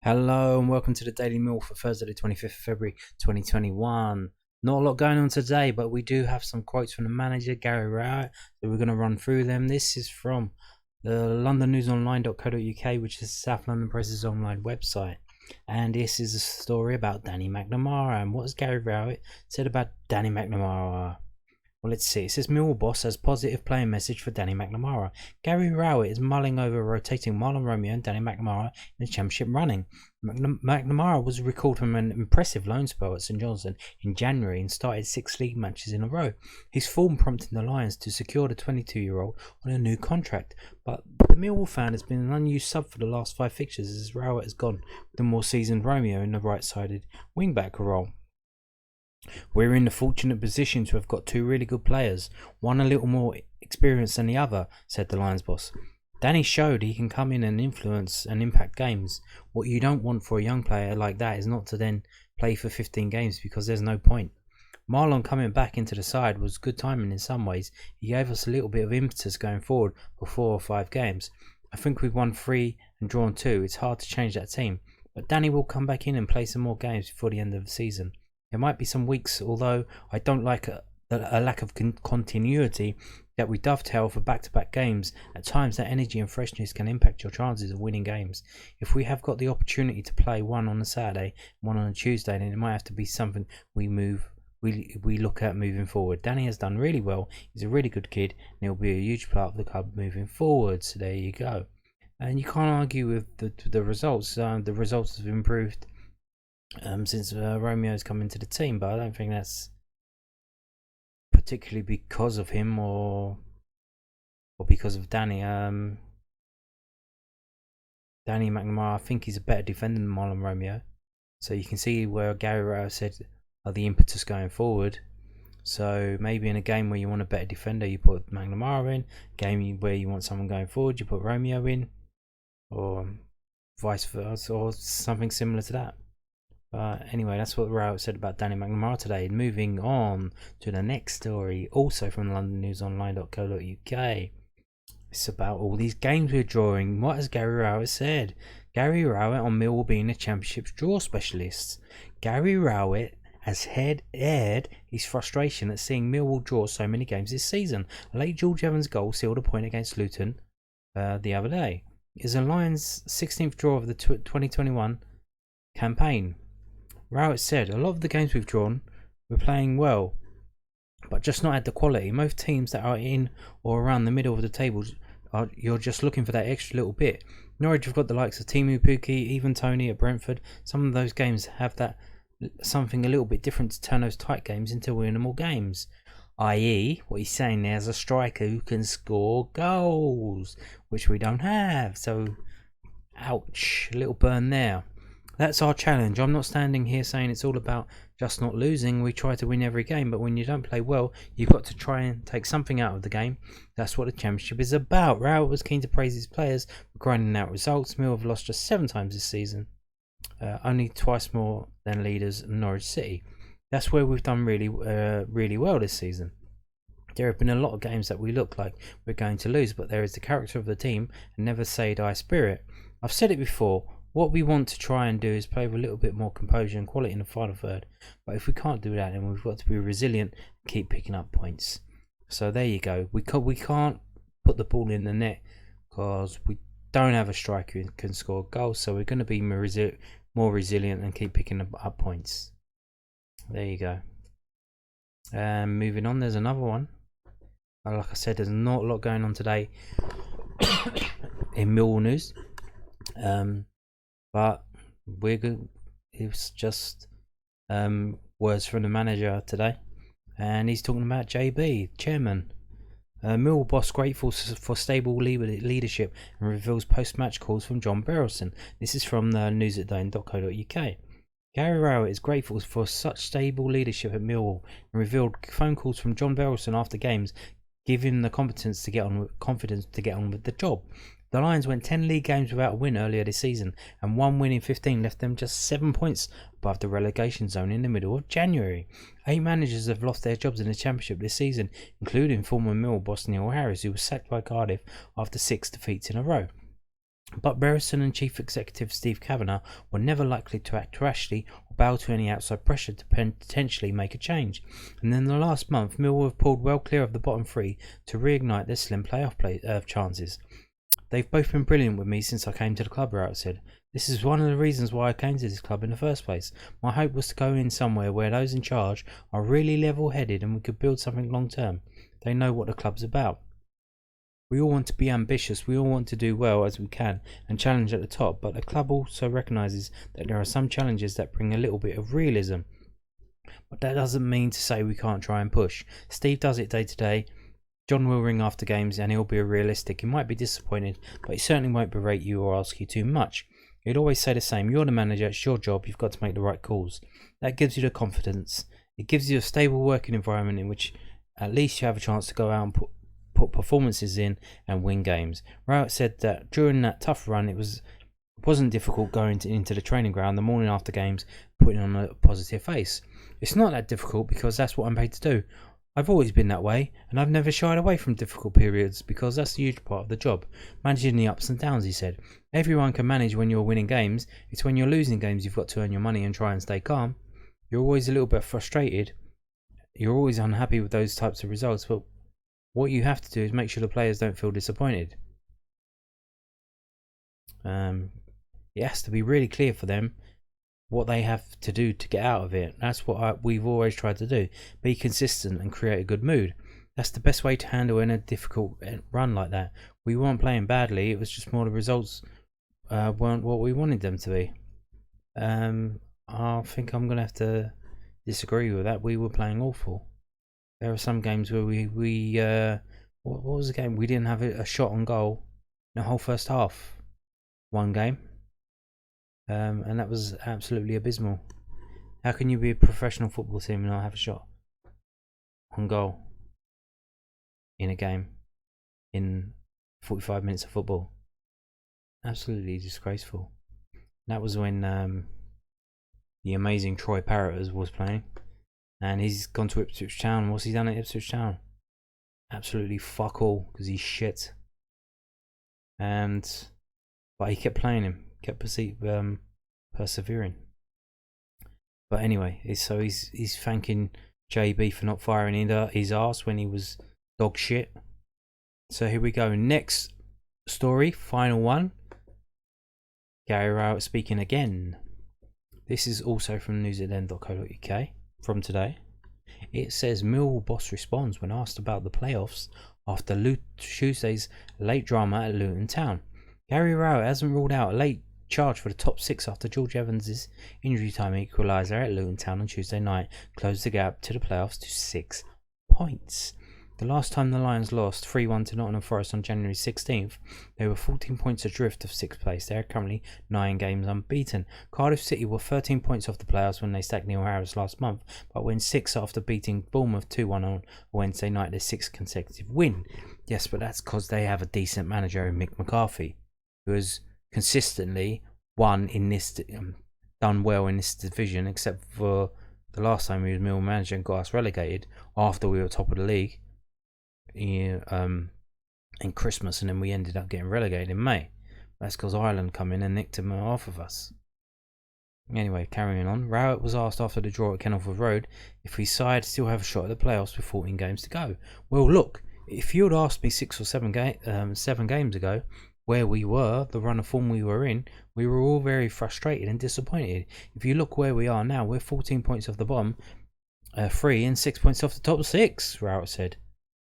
Hello and welcome to the Daily Mill for Thursday the 25th of February 2021. Not a lot going on today, but we do have some quotes from the manager, Gary Rowett, that we're going to run through them. This is from the londonnewsonline.co.uk, which is South London Press's online website. And this is a story about Danny McNamara. And what has Gary Rowett said about Danny McNamara? Well, let's see. It says Millwall boss has positive playing message for Danny McNamara. Gary Rowett is mulling over rotating Marlon Romeo and Danny McNamara in the championship running. McNamara was recalled from an impressive loan spell at St Johnstone in January and started 6 league matches in a row. His form prompted the Lions to secure the 22-year-old on a new contract, but the Millwall fan has been an unused sub for the last 5 fixtures as Rowett has gone with the more seasoned Romeo in the right-sided wing-back role. We're in the fortunate position to have got 2 really good players, one a little more experienced than the other, said the Lions boss. Danny showed he can come in and influence and impact games. What you don't want for a young player like that is not to then play for 15 games because there's no point. Marlon coming back into the side was good timing in some ways. He gave us a little bit of impetus going forward for 4 or 5 games. I think we've won 3 and drawn 2. It's hard to change that team. But Danny will come back in and play some more games before the end of the season. There might be some weeks, although I don't like a lack of continuity, that we dovetail for back-to-back games. At times that energy and freshness can impact your chances of winning games. If we have got the opportunity to play one on a Saturday, one on a Tuesday, then it might have to be something we look at moving forward. Danny has done really well. He's a really good kid and he'll be a huge part of the club moving forward. So there you go. And you can't argue with the results. The results have improved since Romeo's come into the team, but I don't think that's particularly because of him or because of Danny. Danny McNamara, I think he's a better defender than Marlon Romeo. So you can see where Gary Rowett said the impetus going forward. So maybe in a game where you want a better defender, you put McNamara in. Game where you want someone going forward, you put Romeo in, or vice versa, or something similar to that. Anyway, that's what Rowett said about Danny McNamara today. Moving on to the next story, also from londonnewsonline.co.uk. It's about all these games we're drawing. What has Gary Rowett said? Gary Rowett on Millwall being a championship's draw specialist. Gary Rowett has aired his frustration at seeing Millwall draw so many games this season. A late George Evans goal sealed a point against Luton the other day. It is the Lions' 16th draw of the 2021 campaign. Rowett said, a lot of the games we've drawn, we're playing well, but just not at the quality. Most teams that are in or around the middle of the table, you're just looking for that extra little bit. Norwich have got the likes of Timu Puki, even Tony at Brentford. Some of those games have that something a little bit different to turn those tight games into winnable games. I.e., what he's saying there is a striker who can score goals, which we don't have. So, ouch, a little burn there. That's our challenge. I'm not standing here saying it's all about just not losing. We try to win every game, but when you don't play well, you've got to try and take something out of the game. That's what the championship is about. Rowett was keen to praise his players for grinding out results. Mill have lost just 7 times this season, only twice more than leaders Norwich City. That's where we've done really well this season. There have been a lot of games that we look like we're going to lose, but there is the character of the team and never say die spirit. I've said it before. What we want to try and do is play with a little bit more composure and quality in the final third. But if we can't do that, then we've got to be resilient and keep picking up points. So there you go. We can't put the ball in the net because we don't have a striker who can score goals. So we're going to be more resilient and keep picking up points. There you go. Moving on, there's another one. Like I said, there's not a lot going on today in Millwall news. But we're good. It's just words from the manager today, and he's talking about JB, chairman. Millwall boss grateful for stable leadership and reveals post-match calls from John Berylson. This is from the news@dane.co.uk. Gary Rowett is grateful for such stable leadership at Millwall and revealed phone calls from John Berylson after games give him the confidence to get on with the job. The Lions went 10 league games without a win earlier this season, and 1 win in 15 left them just 7 points above the relegation zone in the middle of January. 8 managers have lost their jobs in the Championship this season, including former Millwall boss Neil Harris, who was sacked by Cardiff after 6 defeats in a row. But Berylson and Chief Executive Steve Kavanagh were never likely to act rashly or bow to any outside pressure to potentially make a change. And in the last month, Millwall have pulled well clear of the bottom three to reignite their slim playoff chances. They've both been brilliant with me since I came to the club, Rowett said. This is one of the reasons why I came to this club in the first place. My hope was to go in somewhere where those in charge are really level-headed and we could build something long-term. They know what the club's about. We all want to be ambitious, we all want to do well as we can and challenge at the top, but the club also recognises that there are some challenges that bring a little bit of realism. But that doesn't mean to say we can't try and push. Steve does it day to day. John will ring after games and he'll be realistic. He might be disappointed, but he certainly won't berate you or ask you too much. He'd always say the same, you're the manager, it's your job, you've got to make the right calls. That gives you the confidence. It gives you a stable working environment in which at least you have a chance to go out and put performances in and win games. Rowett said that during that tough run it wasn't difficult going into the training ground the morning after games putting on a positive face. It's not that difficult because that's what I'm paid to do. I've always been that way and I've never shied away from difficult periods because that's a huge part of the job. Managing the ups and downs, he said. Everyone can manage when you're winning games. It's when you're losing games you've got to earn your money and try and stay calm. You're always a little bit frustrated. You're always unhappy with those types of results, but what you have to do is make sure the players don't feel disappointed. It has to be really clear for them what they have to do to get out of it. That's what we've always tried to do. Be consistent and create a good mood. That's the best way to handle in a difficult run like that. We weren't playing badly. It was just more the results weren't what we wanted them to be. I think I'm going to have to disagree with that. We were playing awful. There are some games where what was the game? We didn't have a shot on goal in the whole first half. One game. And that was absolutely abysmal. How can you be a professional football team and not have a shot on goal in a game in 45 minutes of football? Absolutely disgraceful. That was when the amazing Troy Parrott was playing. And he's gone to Ipswich Town. What's he done at Ipswich Town? Absolutely fuck all, because he's shit. But he kept playing him, kept persevering. But anyway, so he's thanking JB for not firing his arse when he was dog shit. So here we go. Next story, final one. Gary Rowett speaking again. This is also from newsatend.co.uk. From today, it says Millwall boss responds when asked about the playoffs after Tuesday's late drama at Luton Town. Gary Rowett hasn't ruled out a late charge for the top six after George Evans' injury time equaliser at Luton Town on Tuesday night closed the gap to the playoffs to 6 points. The last time the Lions lost 3-1 to Nottingham Forest on January 16th, they were 14 points adrift of 6th place. They are currently 9 games unbeaten. Cardiff City were 13 points off the playoffs when they sacked Neil Harris last month, but went 6 after beating Bournemouth 2-1 on Wednesday night, their 6th consecutive win. Yes, but that's because they have a decent manager in Mick McCarthy, who has consistently done well in this division, except for the last time he was Millwall manager and got us relegated after we were top of the league. In Christmas, and then we ended up getting relegated in May. That's because Ireland come in and nicked him off of us. Anyway, carrying on. Rowett was asked after the draw at Kenilworth Road if his side still have a shot at the playoffs with 14 games to go. Well, look, if you had asked me 6 or 7 games ago where we were, the run of form we were in, we were all very frustrated and disappointed. If you look where we are now, we're 14 points off the bottom, 3 and 6 points off the top 6, Rowett said.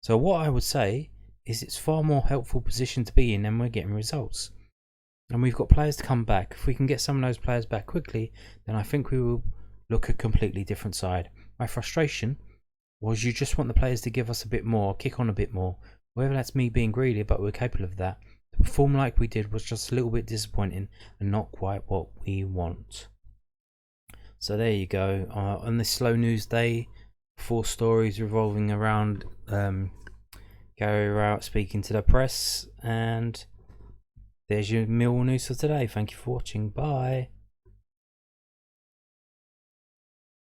So what I would say is it's far more helpful position to be in than we're getting results. And we've got players to come back. If we can get some of those players back quickly, then I think we will look a completely different side. My frustration was you just want the players to give us a bit more, kick on a bit more. Whether that's me being greedy, but we're capable of that. To perform like we did was just a little bit disappointing and not quite what we want. So there you go. On this slow news day, 4 stories revolving around Gary Rowett speaking to the press, and there's your Millwall news for today. Thank you for watching. Bye.